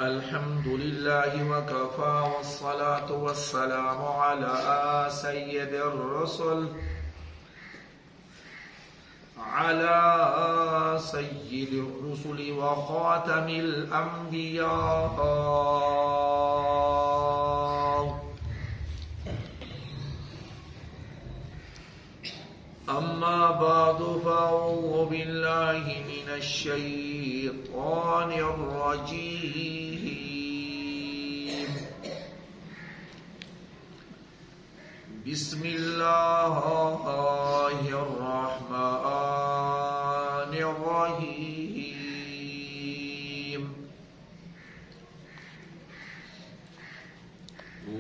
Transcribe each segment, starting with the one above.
الحمد لله وكفى والصلاة والسلام على سيد الرسل وخاتم الأنبياء. أما بعد فأعوذ بالله من الشيطان الرجيم. بسم الله الرحمن الرحيم.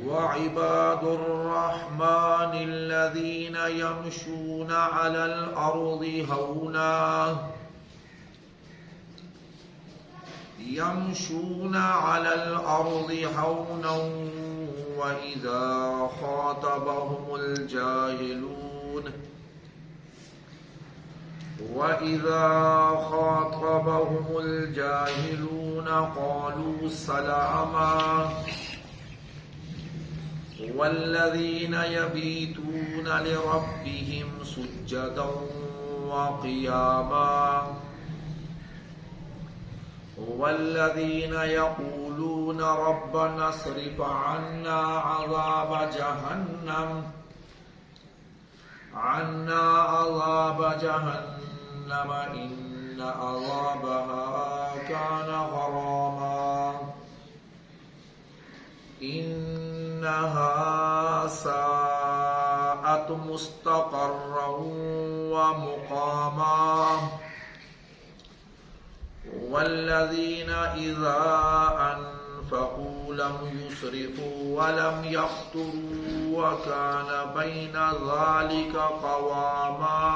وعباد الرحمن الذين يمشون على الأرض هونا وإذا خاطبهم الجاهلون قالوا سلاما. والذين يبيتون لربهم سجدا وقياما. والذين يقولون ربنا اصرف عنا عذاب جهنم إن عذابها كان غراما. إنها ساءت مستقرا ومقاما. والذين إذا أنفقوا لم يسرفوا ولم يقتروا وكان بين ذلك قواما.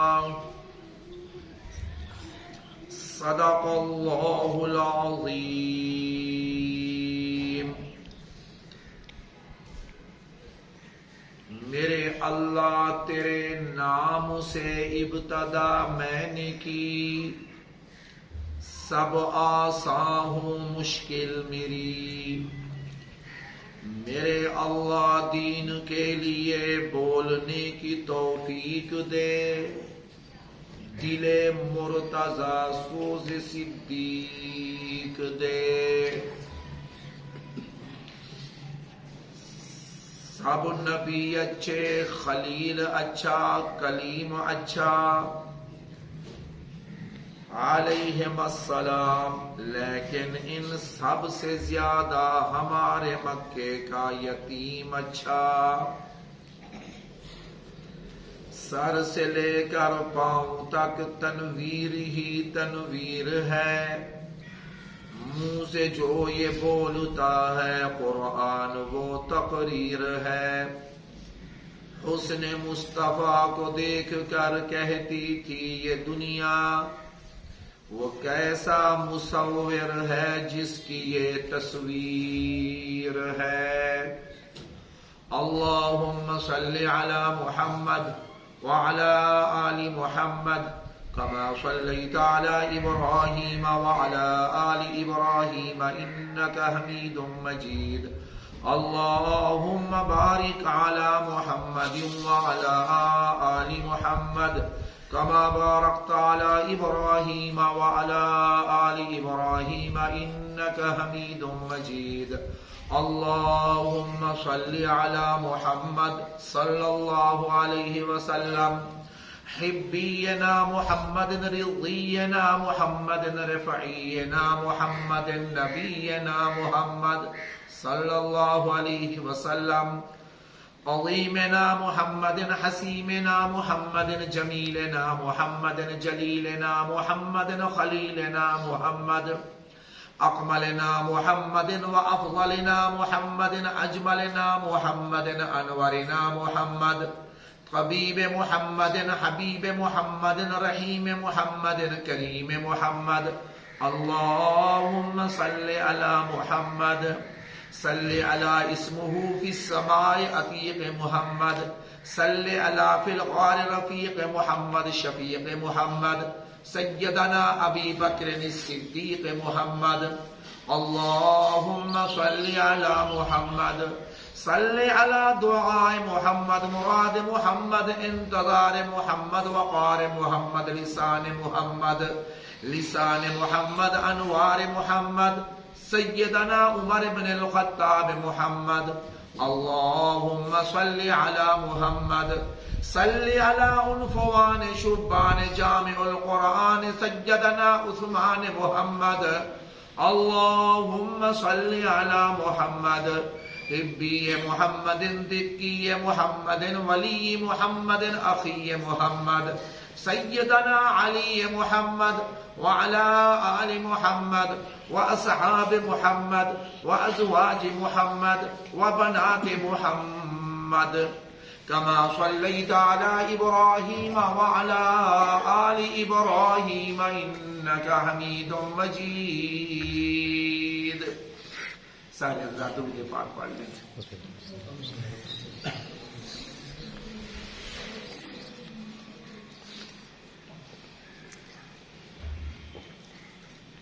صدق الله العظيم. میرے اللہ تیرے نام سے ابتدا میں نے کی، سب آسان ہوں مشکل میری. میرے اللہ دین کے لیے بولنے کی توفیق دے، دل مرتضی سوز صدیق دے. سب نبی اچھے، خلیل اچھا، کلیم اچھا علیہم السلام، لیکن ان سب سے زیادہ ہمارے مکے کا یتیم اچھا. سر سے لے کر پاؤں تک تنویر ہی تنویر ہے. منہ سے جو یہ بولتا ہے قرآن وہ تقریر ہے. حسن مصطفیٰ کو دیکھ کر کہتی تھی یہ دنیا، وہ کیسا مصور ہے جس کی یہ تصویر ہے. اللہم صلی علی محمد وعلی آل محمد كما صليت على إبراهيم وعلى آل إبراهيم إنك حميد مجيد. اللهم بارك على محمد وعلى آل محمد كما باركت على إبراهيم وعلى آل إبراهيم إنك حميد مجيد. اللهم صل على محمد صلى الله عليه وسلم، حبينا محمد، رضينا محمد، رفعينا محمد، نبينا محمد صلى الله عليه وسلم، عظيمنا محمد، حسيمنا محمد، جميلنا محمد، جليلنا محمد، خليلنا محمد، أكملنا محمد، وأفضلنا محمد، أجملنا محمد، أنورنا محمد، طبيب محمد، حبيب محمد، رحيم محمد، كريم محمد. اللهم صل على محمد، صل على اسمه في السماء عتيق محمد، صل على في الغار رفيق محمد، شفيق محمد، سیدنا ابی بکر الصدیق محمد اللہم صلی علی محمد صلی علی دعاء محمد مراد محمد انتظار محمد وقار محمد لسان محمد انوار محمد سیدنا عمر بن الخطاب محمد اللہم صلی علی محمد صلی علی عنفوان شبان جامع القرآن سیدنا عثمان محمد اللہم صلی علی محمد حبی محمد دکی محمد ولی محمد اخی محمد سیدنا علی محمد وعلى آل محمد وأصحاب محمد وأزواج محمد وبنات محمد كما صليت على إبراهيم وعلى آل إبراهيم إنك حميد مجيد. سارے حضرات مجھے پاک پڑھ لیں.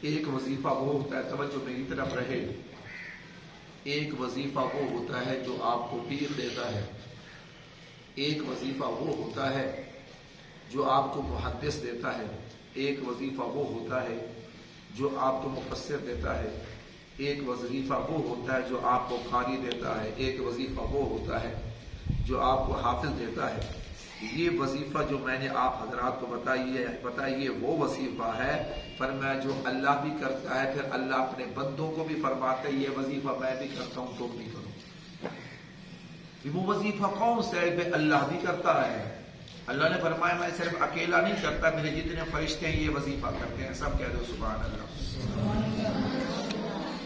ایک وظیفہ وہ ہوتا ہے، توجہ میری طرف رہے، ایک وظیفہ وہ ہوتا ہے جو آپ کو پیر دیتا ہے، ایک وظیفہ وہ ہوتا ہے جو آپ کو محدث دیتا ہے، ایک وظیفہ وہ ہوتا ہے جو آپ کو مفسر دیتا ہے، ایک وظیفہ وہ ہوتا ہے جو آپ کو قاری دیتا ہے، ایک وظیفہ وہ ہوتا ہے جو آپ کو حافظ دیتا ہے. یہ وظیفہ جو میں نے آپ حضرات کو بتائیے وہ وظیفہ ہے. فرمایا جو اللہ بھی کرتا ہے پھر اللہ اپنے بندوں کو بھی فرماتا ہے یہ وظیفہ میں بھی کرتا ہوں تم بھی کرو. وہ وظیفہ کون سا ہے؟ اللہ بھی کرتا ہے. اللہ نے فرمایا میں صرف اکیلا نہیں کرتا، میرے جتنے فرشتے ہیں یہ وظیفہ کرتے ہیں. سب کہہ دو سبحان اللہ.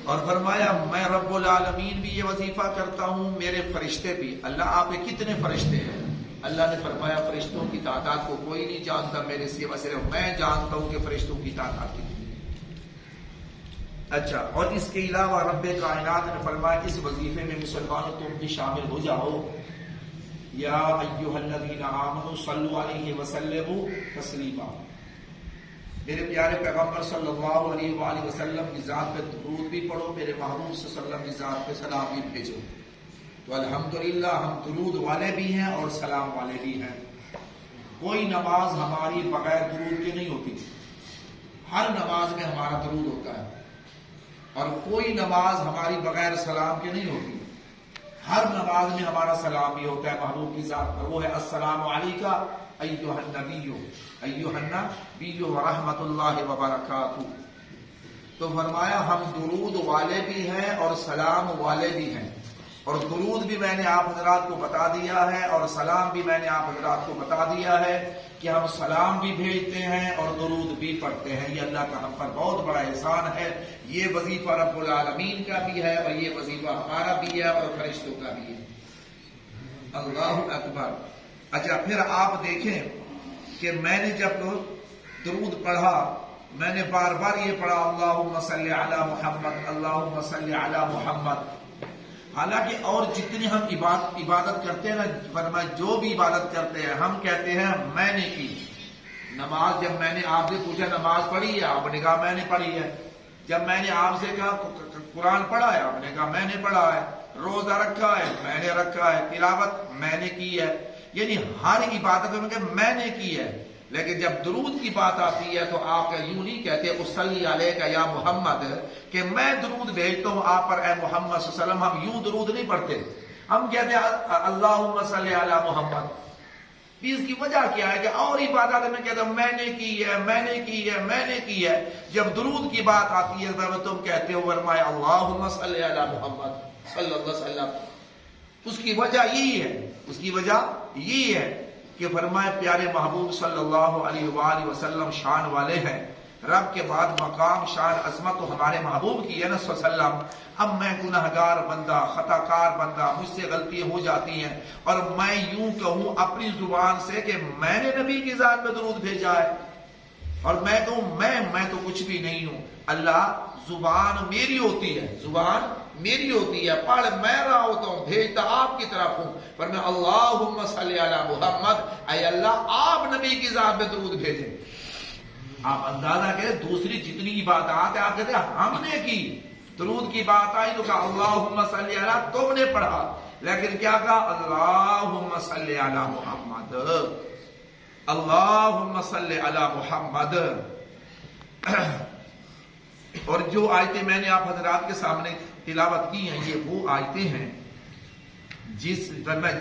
اور فرمایا میں رب العالمین بھی یہ وظیفہ کرتا ہوں، میرے فرشتے بھی. اللہ آپ کے کتنے فرشتے ہیں؟ اللہ نے فرمایا فرشتوں کی تعداد کو کوئی نہیں جانتا میرے سوا، صرف میں جانتا ہوں کہ فرشتوں کی تعداد کتنی ہے. اچھا، اور اس کے علاوہ رب کائنات نے فرمایا اس وظیفے میں مسلمانوں تم بھی شامل ہو جاؤ. یا ایھا الذین آمنوا صلوا علیہ وسلموا تسلیما. میرے پیارے پیغمبر صلی اللہ علیہ وآلہ وسلم کی ذات پہ درود بھی پڑھو، میرے محبوب صلی اللہ علیہ وسلم کی ذات پہ سلام بھی بھیجو. تو الحمدللہ ہم درود والے بھی ہیں اور سلام والے بھی ہیں. کوئی نماز ہماری بغیر درود کے نہیں ہوتی، ہر نماز میں ہمارا درود ہوتا ہے. اور کوئی نماز ہماری بغیر سلام کے نہیں ہوتی، ہر نماز میں ہمارا سلام بھی ہوتا ہے محبوب کی ذات پر. وہ ہے السلام علیکہ ایھا النبی ورحمۃ اللہ وبرکاتہ. تو فرمایا ہم درود والے بھی ہیں اور سلام والے بھی ہیں. اور درود بھی میں نے آپ حضرات کو بتا دیا ہے اور سلام بھی میں نے آپ حضرات کو بتا دیا ہے کہ ہم سلام بھی بھیجتے ہیں اور درود بھی پڑھتے ہیں. یہ اللہ کا ہم پر بہت بڑا احسان ہے. یہ وظیفہ رب العالمین کا بھی ہے اور یہ وظیفہ ہمارا بھی ہے اور فرشتوں کا بھی ہے. اللہ اکبر. اچھا، پھر آپ دیکھیں کہ میں نے جب درود پڑھا میں نے بار بار یہ پڑھا اللہم صلی علی محمد اللہم صلی علی محمد. حالانکہ اور جتنی ہم عبادت کرتے ہیں نا، فرمایا جو بھی عبادت کرتے ہیں ہم کہتے ہیں میں نے کی. نماز جب میں نے آپ سے پوچھا نماز پڑھی ہے، آپ نے کہا میں نے پڑھی ہے. جب میں نے آپ سے کہا قرآن پڑھا ہے، آپ نے کہا میں نے پڑھا ہے. روزہ رکھا ہے، میں نے رکھا ہے. تلاوت میں نے کی ہے. یعنی ہر عبادت میں میں نے کی ہے. لیکن جب درود کی بات آتی ہے تو آپ یوں نہیں کہتے اصلی علیک یا محمد کہ میں درود بھیجتا ہوں آپ پر اے محمد صلی اللہ علیہ وسلم. ہم یوں درود نہیں پڑھتے، ہم کہتے ہیں اللہم صلی علی محمد. اس کی وجہ کیا ہے کہ اور عبادت میں کہتے ہیں میں نے کی ہے میں نے کی ہے میں نے کی ہے. جب درود کی بات آتی ہے تم کہتے ہو فرمایا اللہم صلی علی محمد صلی اللہ علیہ وسلم. اس کی وجہ یہی ہے، اس کی وجہ یہی ہے کہ فرمائے پیارے محبوب صلی اللہ علیہ وآلہ وسلم شان والے ہیں. رب کے بعد مقام شان عظمت تو ہمارے محبوب کی ہے نا صلی اللہ علیہ وسلم. اب میں گناہگار بندہ، خطا کار بندہ، مجھ سے غلطیاں ہو جاتی ہیں اور میں یوں کہوں اپنی زبان سے کہ میں نے نبی کی ذات میں درود بھیجا ہے اور میں کہوں میں تو کچھ بھی نہیں ہوں. اللہ زبان میری ہوتی ہے، زبان میری ہوتی ہے، پڑھ میں رہا ہوتا ہوں، بھیجتا آپ کی طرف ہوں. پر میں اللہم صلی علی محمد، اے اللہ آپ نبی کی ذات میں درود بھیجیں. آپ اندازہ کریں دوسری جتنی باتیں آپ کہتے ہیں ہم نے کی، درود کی بات آئی تو کہا اللہم صلی علی، تم نے پڑھا، لیکن کیا کہا اللہم صلی علی محمد، اللہم صلی علی محمد۔ اور جو آیتیں میں نے آپ حضرات کے سامنے تلاوت کی ہیں، یہ وہ آیتیں ہیں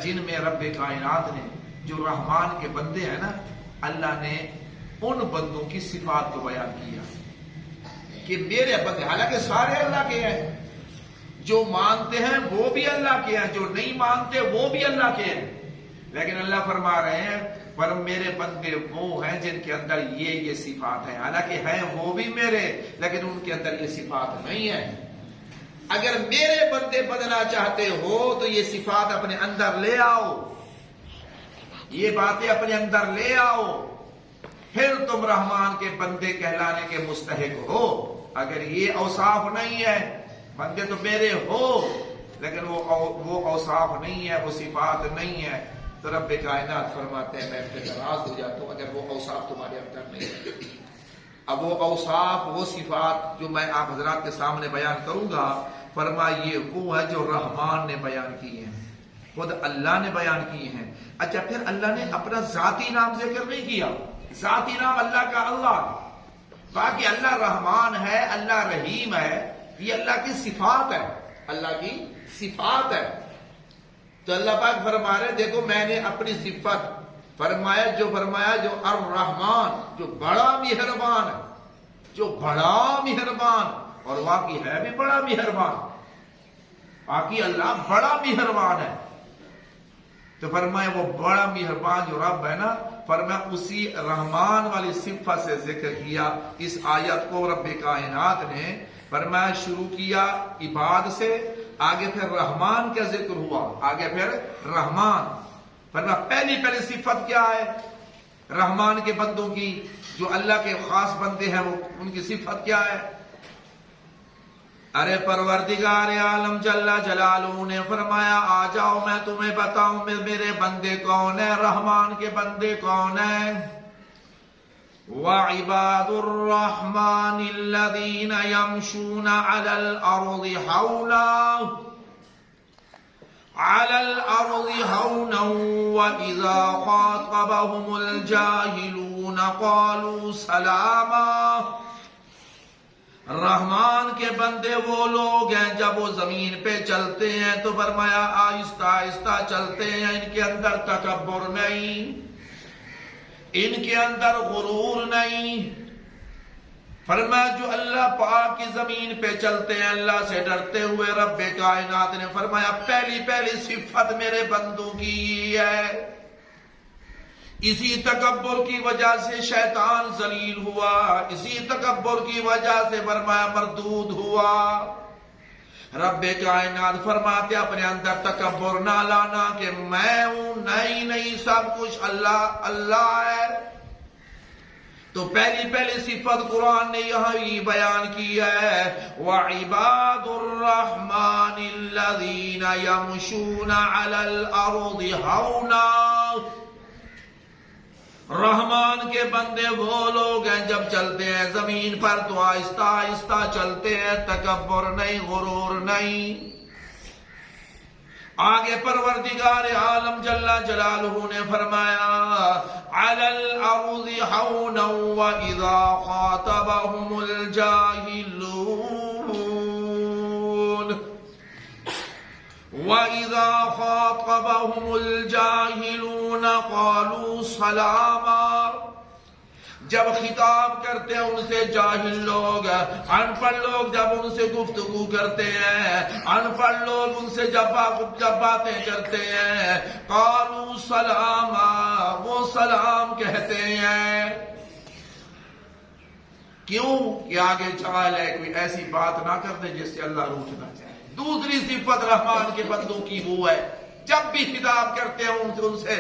جن میں رب کائنات نے جو رحمان کے بندے ہیں نا، اللہ نے ان بندوں کی صفات کو بیان کیا کہ میرے بندے، حالانکہ سارے اللہ کے ہیں، جو مانتے ہیں وہ بھی اللہ کے ہیں، جو نہیں مانتے وہ بھی اللہ کے ہیں، لیکن اللہ فرما رہے ہیں پر میرے بندے وہ ہیں جن کے اندر یہ صفات ہیں، حالانکہ ہیں وہ بھی میرے، لیکن ان کے اندر یہ صفات نہیں ہے۔ اگر میرے بندے بدلنا چاہتے ہو تو یہ صفات اپنے اندر لے آؤ، یہ باتیں اپنے اندر لے آؤ، پھر تم رحمان کے بندے کہلانے کے مستحق ہو۔ اگر یہ اوصاف نہیں ہے، بندے تو میرے ہو لیکن وہ اوصاف نہیں ہے، وہ صفات نہیں ہے، تو رب کائنات فرماتے ہیں میں ناراض ہو جاتا ہوں اگر وہ اوصاف تمہارے اندر نہیں ہے۔ اب وہ اوصاف، وہ صفات جو میں آپ حضرات کے سامنے بیان کروں گا، فرمائیے وہ ہے جو رحمان نے بیان کی ہیں، خود اللہ نے بیان کی ہیں۔ اچھا، پھر اللہ نے اپنا ذاتی نام ذکر نہیں کیا، ذاتی نام اللہ کا اللہ، باقی اللہ رحمان ہے، اللہ رحیم ہے، یہ اللہ کی صفات ہے، اللہ کی صفات ہے۔ تو اللہ پاک فرما رہے دیکھو میں نے اپنی صفت فرمایا جو الرحمن، جو بڑا مہربان ہے، جو بڑا مہربان، اور واقعی ہے بھی بڑا مہربان، باقی اللہ بڑا مہربان ہے۔ تو فرمایا وہ بڑا مہربان جو رب ہے نا، فرمایا اسی رحمان والی صفت سے ذکر کیا۔ اس آیت کو رب کائنات نے فرمایا شروع کیا عباد سے، آگے پھر رحمان کا ذکر ہوا، آگے پھر رحمان۔ فرمایا پہلی صفت کیا ہے رحمان کے بندوں کی، جو اللہ کے خاص بندے ہیں، وہ ان کی صفت کیا ہے؟ ارے پروردگار عالم جل جلالہ نے فرمایا آ جاؤ میں تمہیں بتاؤں میرے بندے کون ہیں، رحمان کے بندے کون ہیں۔ وَعِبَادُ الرَّحْمَنِ الَّذِينَ يَمْشُونَ عَلَى الْأَرْضِ هَوْنًا وَإِذَا خَاطَبَهُمُ الْجَاهِلُونَ قَالُوا سَلَامًا۔ رحمان کے بندے وہ لوگ ہیں جب وہ زمین پہ چلتے ہیں تو فرمایا آہستہ آہستہ چلتے ہیں، ان کے اندر تکبر نہیں، ان کے اندر غرور نہیں۔ فرمایا جو اللہ پاک کی زمین پہ چلتے ہیں اللہ سے ڈرتے ہوئے، رب کائنات نے فرمایا پہلی صفت میرے بندوں کی ہے۔ اسی تکبر کی وجہ سے شیطان ذلیل ہوا، اسی تکبر کی وجہ سے فرمایا مردود ہوا۔ رب کائنات فرماتے اپنے اندر تکبر نہ لانا کہ میں ہوں، نہیں سب کچھ اللہ ہے۔ تو پہلی صفت قرآن نے یہاں ہی بیان کی ہے، وَعِبَادُ الرَّحْمَنِ الَّذِينَ يَمْشُونَ عَلَى الْأَرْضِ هَوْنًا۔ رحمان کے بندے وہ لوگ ہیں جب چلتے ہیں زمین پر تو آہستہ آہستہ چلتے ہیں، تکبر نہیں، غرور نہیں۔ آگے پروردگار عالم جل جلالہ نے فرمایا عَلَى الْأَرْضِ هَوْنًا وَإِذَا خَاطَبَهُمُ الْجَاهِلُونَ قَالُوا سَلَامًا۔ جب خطاب کرتے ہیں ان سے جاہل لوگ، ان پڑھ لوگ جب ان سے گفتگو کرتے ہیں، ان پڑھ لوگ ان سے جب باتیں کرتے ہیں، قالوا سلاما، وہ سلام کہتے ہیں۔ کیوں کہ آگے چال ہے کوئی ایسی بات نہ کر دے جس سے اللہ روٹنا چاہے۔ دوسری صفت رحمان کے بندوں کی وہ ہے جب بھی خطاب کرتے ہیں ان سے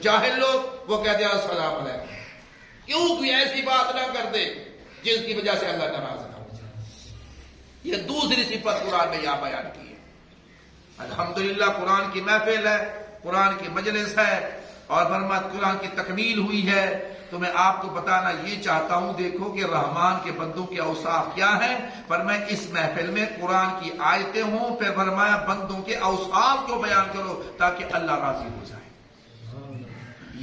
جاہل لوگ، وہ کہتے ہیں السلام علیکم۔ کیوں کوئی ایسی بات نہ کر دے جس کی وجہ سے اللہ ناراض نہ ہو جائے۔ یہ دوسری صفت قرآن نے یہاں بیان کی ہے۔ الحمدللہ قرآن کی محفل ہے، قرآن کی مجلس ہے، اور فرمایا قرآن کی تکمیل ہوئی ہے. تو میں آپ کو بتانا یہ چاہتا ہوں، دیکھو کہ رحمان کے بندوں کے اوصاف کیا ہیں. فرمایا اس محفل میں قرآن کی آیتیں ہوں، پھر فرمایا بندوں کے اوصاف کو بیان کرو تاکہ اللہ راضی ہو جائے.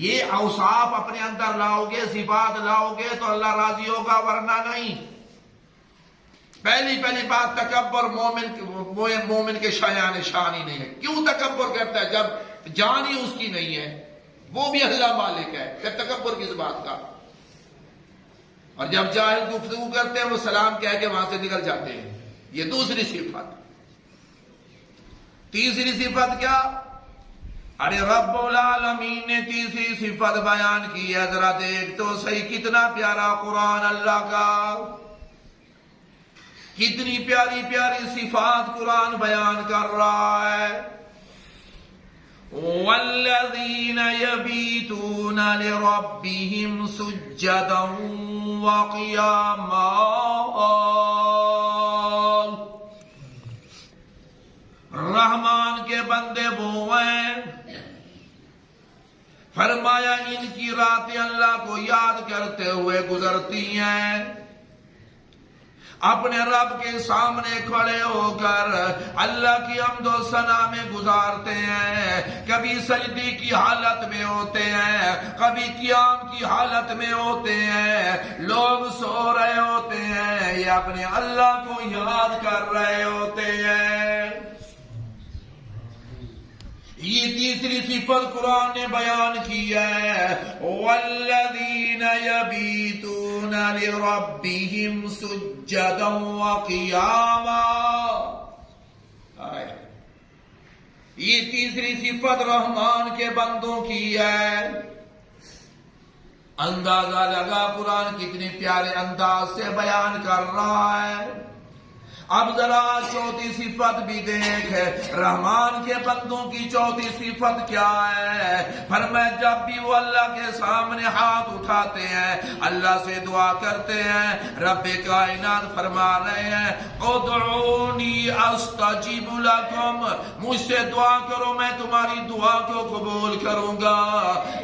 یہ اوصاف اپنے اندر لاؤ گے، صفات لاؤ گے تو اللہ راضی ہوگا، ورنہ نہیں. پہلی بات تکبر مومن کے شایان شان ہی نہیں ہے. کیوں تکبر کرتا ہے جب جان ہی اس کی نہیں ہے؟ وہ بھی اللہ مالک ہے، پھر تکبر کس بات کا؟ اور جب جاہل گفتگو کرتے ہیں وہ سلام کہہ کے وہاں سے نکل جاتے ہیں. یہ دوسری صفت. تیسری صفت کیا؟ ارے رب العالمین نے تیسری صفت بیان کی ہے. ذرا دیکھ تو صحیح کتنا پیارا قرآن اللہ کا، کتنی پیاری پیاری صفات قرآن بیان کر رہا ہے. والذین یبیتون لربہم سجدا وقیاما. رحمان کے بندے وہ ہیں، فرمایا ان کی راتیں اللہ کو یاد کرتے ہوئے گزرتی ہیں، اپنے رب کے سامنے کھڑے ہو کر اللہ کی حمد و ثنا میں گزارتے ہیں. کبھی سجدے کی حالت میں ہوتے ہیں، کبھی قیام کی حالت میں ہوتے ہیں. لوگ سو رہے ہوتے ہیں، یہ اپنے اللہ کو یاد کر رہے ہوتے ہیں. یہ تیسری صفت قرآن نے بیان کی ہے. والذین یبیتون لربہم سجدا وقیاما. یہ تیسری صفت رحمان کے بندوں کی ہے. اندازہ لگا قرآن کتنے پیارے انداز سے بیان کر رہا ہے. اب ذرا چوتھی صفت بھی دیکھ، رحمان کے بندوں کی چوتھی صفت کیا ہے؟ فرمایا جب بھی وہ اللہ کے سامنے ہاتھ اٹھاتے ہیں، اللہ سے دعا کرتے ہیں، رب کائنات فرما رہے ہیں ادعونی استجب لکم، مجھ سے دعا کرو میں تمہاری دعا کو قبول کروں گا.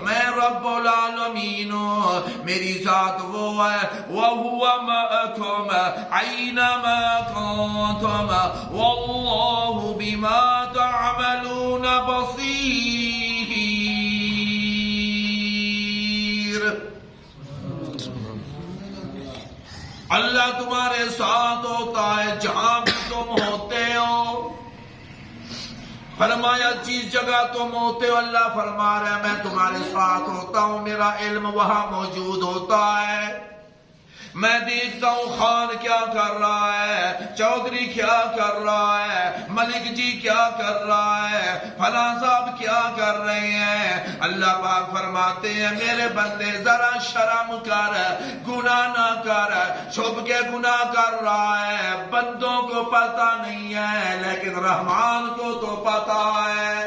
میں رب العالمین ہوں، میری ذات وہ ہے. وَهُوَ مَعَكُمْ أَيْنَمَا كُنتُمْ وَاللَّهُ بِمَا تَعْمَلُونَ بَصِيرٌ. اللہ تمہارے ساتھ ہوتا ہے جہاں بھی تم ہوتے ہو. فرمایا جس جگہ تم ہوتے ہو اللہ فرما رہا ہے میں تمہارے ساتھ ہوتا ہوں، میرا علم وہاں موجود ہوتا ہے. میں دیکھتا ہوں خان کیا کر رہا ہے، چودھری کیا کر رہا ہے، ملک جی کیا کر رہا ہے، فلاں صاحب کیا کر رہے ہیں. اللہ پاک فرماتے ہیں میرے بندے ذرا شرم کر، گناہ نہ کر. چھپ کے گناہ کر رہا ہے، بندوں کو پتہ نہیں ہے لیکن رحمان کو تو پتہ ہے.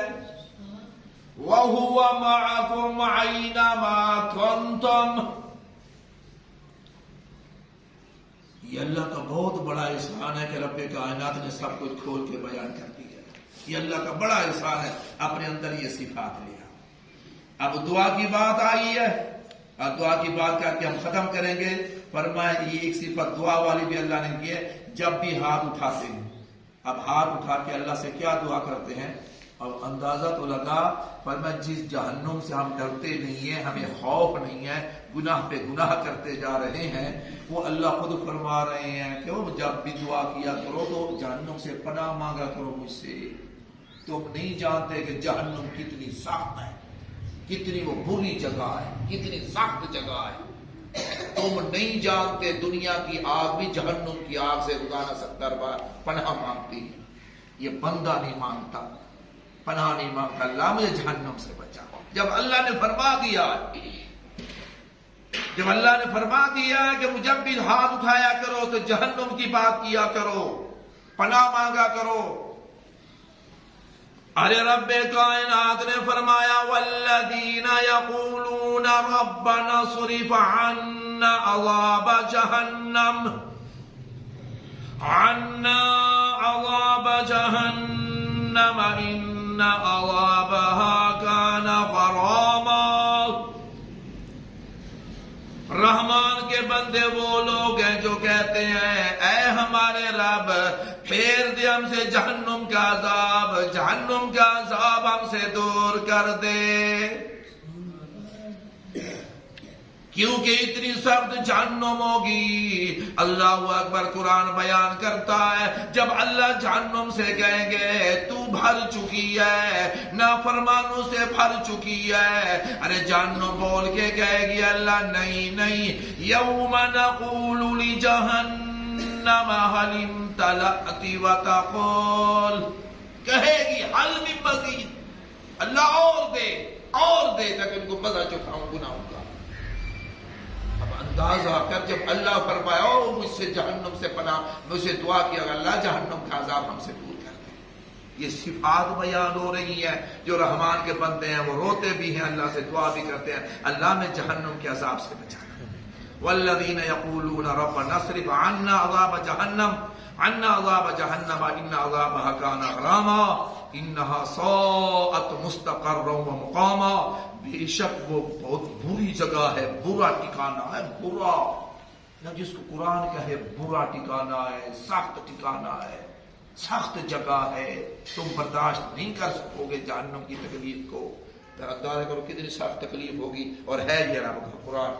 وَهُوَ مَعَكُمْ أَيْنَمَا كُنتُمْ. یہ اللہ کا بہت بڑا احسان ہے کہ رب کائنات نے سب کچھ کھول کے بیان کر دیا. یہ اللہ کا بڑا احسان ہے، اپنے اندر یہ صفات لیا. اب دعا کی بات آئی ہے، اب دعا کی بات کر کے ہم ختم کریں گے. فرمایا یہ ایک صفت دعا والی بھی اللہ نے کی ہے، جب بھی ہاتھ اٹھاتے ہیں. اب ہاتھ اٹھا کے اللہ سے کیا دعا کرتے ہیں؟ اب اندازہ تو لگا. فرمایا جس جہنم سے ہم ڈرتے نہیں ہیں، ہمیں خوف نہیں ہے، گناہ پہ گناہ کرتے جا رہے ہیں، وہ اللہ خود فرما رہے ہیں کہ جب بھی دعا کیا کرو تو جہنم سے پناہ مانگا کرو مجھ سے. تم نہیں جانتے کہ جہنم کتنی سخت ہے، کتنی وہ بری جگہ ہے، کتنی سخت جگہ ہے. تم نہیں جانتے دنیا کی آگ بھی جہنم کی آگ سے روزانہ 70 بار پناہ مانگتی ہے. یہ بندہ نہیں مانگتا، پناہ نہیں مانگتا اللہ مجھے جہنم سے بچا. جب اللہ نے فرما دیا، جب اللہ نے فرما دیا کہ جب بھی ہاتھ اٹھایا کرو تو جہنم کی بات کیا کرو، پناہ مانگا کرو. ارے رب کائنات نے فرمایا والذین یقولون ربنا اصرف عنا عذاب جہنم ان عذابها كان غراما. کے بندے وہ لوگ ہیں جو کہتے ہیں اے ہمارے رب پھیر دے ہم سے جہنم کا عذاب ہم سے دور کر دے، کیونکہ اتنی سخت جہنم ہوگی۔ اللہ اکبر، قرآن بیان کرتا ہے جب اللہ جہنم سے کہیں گے تو بھر چکی ہے، نافرمانوں سے بھر چکی ہے، ارے جہنم بول کے کہے گی اللہ نہیں، یوم نقول لجہنم حل امتلأت وتقول، کہے گی حل من مزید، اللہ اور دے تک ان کو مزہ چکھاؤں گناہوں کا۔ اب اندازہ کر جب اللہ فرمایا او مجھ سے جہنم سے پناہ، مجھے دعا کیا اللہ جہنم کا عذاب ہم سے دور کر دے۔ یہ صفات بیان ہو رہی ہے، جو رحمان کے بندے ہیں وہ روتے بھی ہیں، اللہ سے دعا بھی کرتے ہیں اللہ میں جہنم کے عذاب سے بچانا۔ والذین یقولون ربنا اصرف عنا عذاب جہنم ان عذابها کان غراما انها ساءت مستقرا ومقاما، بے شک وہ بہت بری جگہ ہے، برا ٹھکانہ ہے، برا نہ جس کو قرآن کہے برا ٹھکانہ ہے، سخت ٹھکانہ ہے، سخت جگہ ہے، تم برداشت نہیں کر سکو گے جہنم کی تکلیف کو۔ اندازہ کرو کتنی سخت تکلیف ہوگی، اور ہے یہ رب کا قرآن۔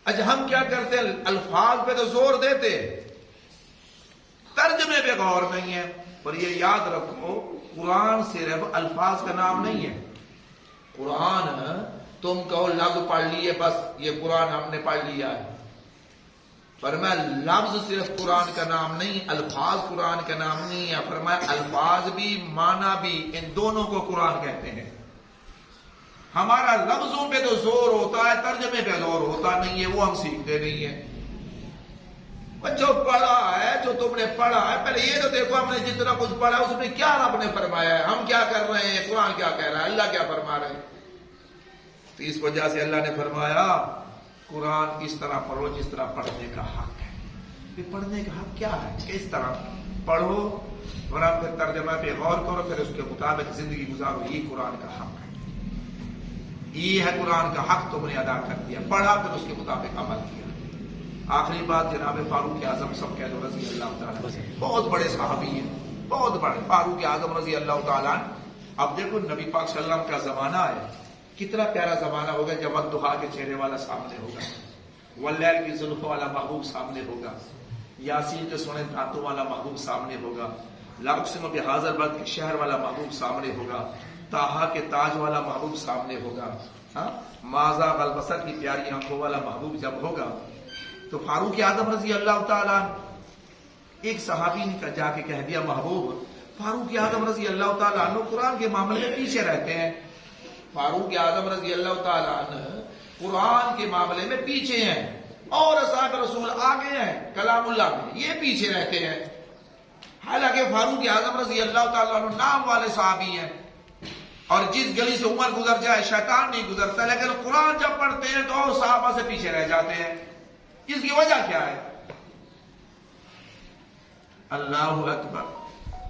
اچھا ہم کیا کرتے ہیں، الفاظ پہ تو زور دیتے، ترجمے پہ غور نہیں ہے۔ اور یہ یاد رکھو قرآن صرف الفاظ کا نام نہیں ہے۔ قرآن تم کہو لفظ پڑھ لیے بس یہ قرآن ہم نے پڑھ لیا ہے، فرمایا لفظ صرف قرآن کا نام نہیں، الفاظ قرآن کا نام نہیں ہے، فرمایا الفاظ بھی معنی بھی، ان دونوں کو قرآن کہتے ہیں۔ ہمارا لفظوں پہ تو زور ہوتا ہے، ترجمے پہ زور ہوتا نہیں ہے، وہ ہم سیکھتے نہیں ہیں۔ جو پڑھا ہے، جو تم نے پڑھا ہے، پہلے یہ تو دیکھو ہم نے جتنا کچھ پڑھا اس میں کیا رب نے فرمایا ہے، ہم کیا کر رہے ہیں، قرآن کیا کہہ رہا ہے، اللہ کیا فرما رہے ہیں۔ تو اس وجہ سے اللہ نے فرمایا قرآن اس طرح پڑھو جس طرح پڑھنے کا حق ہے۔ پھر پڑھنے کا حق کیا ہے، کس طرح پڑھو، اور آپ پھر ترجمہ پہ غور کرو، پھر اس کے مطابق زندگی گزارو، یہ قرآن کا حق ہے، یہ ہے قرآن کا حق تم نے ادا کر دیا، پڑھا پھر اس کے مطابق عمل کیا۔ آخری بات جناب فاروق اعظم سب کہہ دو رضی اللہ تعالیٰ، بہت بڑے صحابی ہیں، بہت بڑے فاروق اعظم رضی اللہ تعالیٰ۔ اب دیکھو نبی پاک صلی اللہ علیہ وسلم کا زمانہ ہے، کتنا پیارا زمانہ ہوگا جب والضحیٰ کے چہرے والا سامنے ہوگا، واللیل کی زلف والا محبوب سامنے ہوگا، یاسین کے سونے دھاتوں والا محبوب سامنے ہوگا، لا اقسم بہذا البلد کے شہر والا محبوب سامنے ہوگا، طٰہٰ کے تاج والا محبوب سامنے ہوگا، ما زاغ البصر کی پیاری آنکھوں والا محبوب جب ہوگا، تو فاروق اعظم رضی اللہ تعالیٰ ایک صحابی نے جا کے کہہ دیا محبوب فاروق اعظم رضی اللہ تعالیٰ عنہ قرآن کے معاملے میں پیچھے رہتے ہیں، فاروق اعظم رضی اللہ تعالیٰ عنہ قرآن کے معاملے میں پیچھے ہیں، اور اصحاب رسول آگے ہیں کلام اللہ میں، یہ پیچھے رہتے ہیں۔ حالانکہ فاروق اعظم رضی اللہ تعالیٰ عنہ نام والے صحابی ہیں، اور جس گلی سے عمر گزر جائے شیطان نہیں گزرتا، لیکن قرآن جب پڑھتے ہیں تو اور صحابہ سے پیچھے رہ جاتے ہیں۔ اس کی وجہ کیا ہے؟ اللہ اکبر،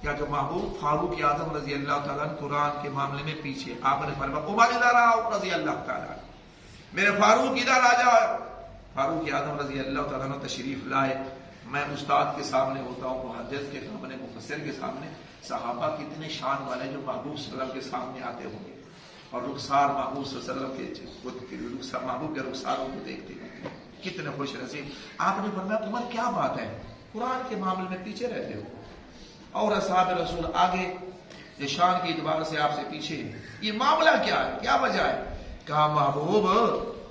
کیا کہ محبوب فاروق اعظم رضی اللہ تعالیٰ قرآن کے معاملے میں پیچھے، آپ نے فرمایا عمر ادھر آؤ رضی اللہ تعالیٰ، میرے فاروق ادھر آ جاؤ۔ فاروق اعظم رضی اللہ تعالیٰ تشریف لائے، میں استاد کے سامنے ہوتا ہوں، محدث کے سامنے، مفسر کے سامنے، صحابہ کتنے شان والے جو محبوب صلی اللہ علیہ وسلم کے سامنے آتے ہوں گے، اور رخسار محبوب صلی اللہ علیہ وسلم کے محبوب کے رخساروں کو دیکھتے ہیں، کتنے خوش نصیب۔ آپ نے فرمایا عمر کیا بات ہے، قرآن کے معاملے میں پیچھے رہتے ہو اور اصحاب رسول آگے، یہ شان کے اعتبار سے آپ سے پیچھے ہے، یہ معاملہ کیا ہے، کیا وجہ ہے؟ کہا محبوب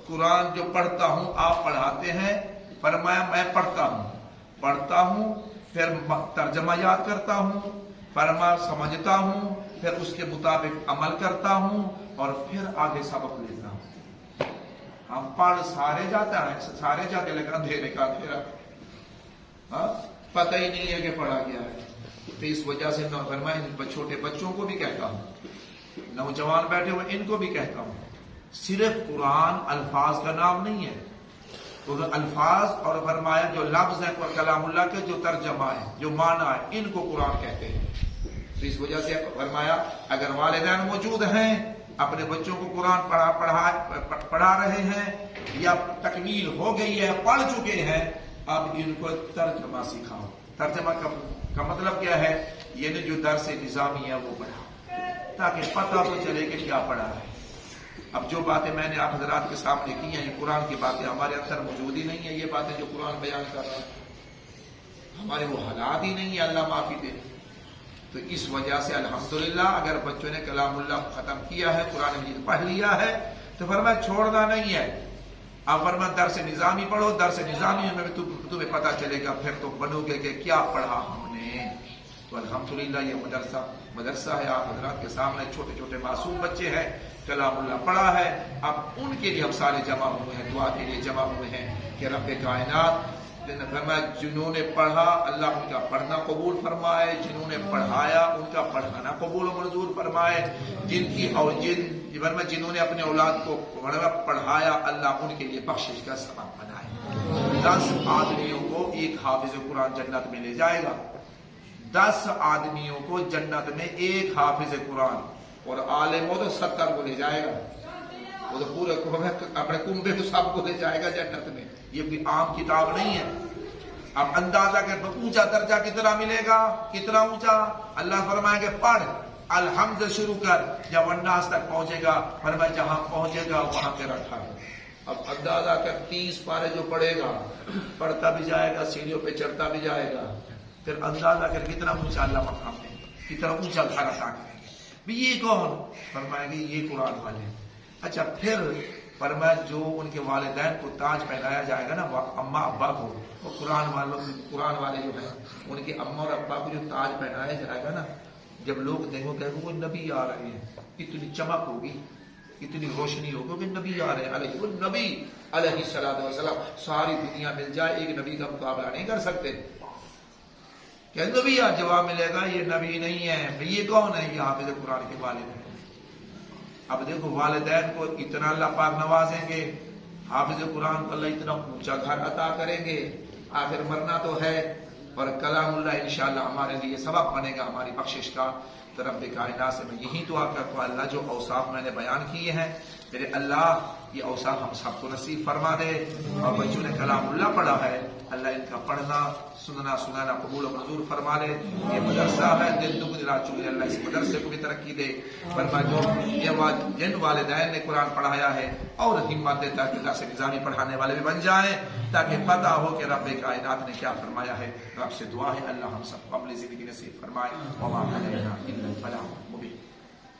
قرآن جو پڑھتا ہوں آپ پڑھاتے ہیں، فرمایا میں پڑھتا ہوں پھر ترجمہ یاد کرتا ہوں، فرمایا سمجھتا ہوں، پھر اس کے مطابق عمل کرتا ہوں، اور پھر آگے سبق لیتا ہوں۔ ہم پڑھ سارے جاتے لیکن اندھیرے کا اندھیرا، پتہ ہی نہیں ہے کہ پڑھا گیا ہے۔ تو اس وجہ سے فرمایا چھوٹے بچوں کو بھی کہتا ہوں، نوجوان بیٹھے ہوئے ان کو بھی کہتا ہوں، صرف قرآن الفاظ کا نام نہیں ہے، تو الفاظ اور فرمایا جو لفظ ہیں کلام اللہ کے، جو ترجمہ ہے، جو معنی ہے، ان کو قرآن کہتے ہیں۔ تو اس وجہ سے فرمایا اگر والدین موجود ہیں اپنے بچوں کو قرآن پڑھا رہے ہیں یا تکمیل ہو گئی ہے، پڑھ چکے ہیں، اب ان کو ترجمہ سکھاؤ۔ ترجمہ کا مطلب کیا ہے؟ یہ جو درس نظامی ہے وہ پڑھا، تاکہ پتہ تو چلے کہ کیا پڑھا ہے۔ اب جو باتیں میں نے آپ حضرات کے سامنے کی ہیں، یہ قرآن کی باتیں ہمارے اندر موجود ہی نہیں ہے۔ یہ باتیں جو قرآن بیان کر رہا ہے ہمارے وہ حالات ہی نہیں ہے، اللہ معافی دے۔ تو اس وجہ سے الحمدللہ اگر بچوں نے کلام اللہ ختم کیا ہے، قرآن مجید پڑھ لیا ہے، تو فرمایا چھوڑنا نہیں ہے۔ اب فرمایا درس نظامی پڑھو، درس نظامی میں تمہیں پتہ چلے گا، پھر تم بنو گے کہ کیا پڑھا ہم نے۔ تو الحمدللہ یہ مدرسہ ہے آپ حضرات کے سامنے، چھوٹے چھوٹے معصوم بچے ہیں، کلام اللہ پڑھا ہے۔ اب ان کے لیے ہم سارے جمع ہوئے ہیں، دعا کے لیے جمع ہوئے ہیں کہ رب کائنات فرمایا جنہوں نے پڑھا اللہ ان کا پڑھنا قبول فرمائے، جنہوں نے پڑھایا ان کا پڑھانا قبول و منظور فرمائے، جنہوں نے اپنے اولاد کو پڑھایا اللہ ان کے لیے بخشش کا سبب بنائے۔ 10 آدمیوں کو ایک حافظ قرآن جنت میں لے جائے گا، 10 آدمیوں کو جنت میں ایک حافظ قرآن، اور عالم ہو تو 70 کو لے جائے گا، وہ تو پورے اپنے کنبے کو سب کو لے جائے گا جنت میں۔ یہ کوئی عام کتاب نہیں ہے۔ اب اندازہ کر اونچا درجہ کتنا ملے گا، کتنا اونچا؟ اللہ فرمائے کہ پڑھ الحمد شروع کر، جب الناس تک پہنچے گا فرمایا جہاں پہنچے گا وہاں پہ رکھا ہے۔ اب اندازہ کر 30 پارے جو پڑھے گا، پڑھتا بھی جائے گا، سیڑھیوں پہ چڑھتا بھی جائے گا، پھر اندازہ کر کتنا اونچا اللہ مقام ہے، کتنا اونچا گھر عطا کریں گے۔ بھی یہ کون؟ فرمائے گا یہ قرآن والے۔ اچھا پھر فرمایا جو ان کے والدین کو تاج پہنایا جائے گا نا، وہ اماں ابا کو، وہ قرآن والے جو ہیں ان کے اماں اور ابا کو جو تاج پہنایا جائے گا نا، جب لوگ دیکھو کہ وہ نبی آ رہے ہیں، اتنی چمک ہوگی، اتنی روشنی ہوگی کہ نبی آ رہے ہیں، وہ نبی علیہ الصلوۃ والسلام، ساری دنیا مل جائے ایک نبی کا مقابلہ نہیں کر سکتے۔ کہ نبی آج جواب ملے گا یہ نبی نہیں ہے، یہ کون ہے؟ یہ حافظ قرآن کے والد ہیں۔ اب دیکھو والدین کو اتنا اللہ پاک نوازیں گے، حافظ قرآن کو اللہ اتنا اونچا گھر عطا کریں گے، آخر مرنا تو ہے، اور کلام اللہ انشاءاللہ ہمارے لیے سبب بنے گا ہماری بخشش کا۔ تو رب کائنات سے میں یہی دعا کرتا ہوں اللہ جو اوصاف میں نے بیان کیے ہیں میرے اللہ یہ اوصاف ہم سب کو نصیب فرما دے، اور بچوں نے کلام اللہ پڑھا ہے اللہ ان کا پڑھنا سنانا قبول و منظور فرما دے۔ یہ مدرسہ ہے دل دگنی رات چگنی، اللہ اس مدرسے کو بھی ترقی دے، فرما جو جن والدین نے قرآن پڑھایا ہے اور ہمت دے تاکہ اللہ سے نظامی پڑھانے والے بھی بن جائیں، تاکہ پتہ ہو کہ رب کائنات نے کیا فرمایا ہے۔ رب سے دعا ہے اللہ ہم سب کو اپنی زندگی نصیب فرمائے۔ وما علینا الا البلاغ۔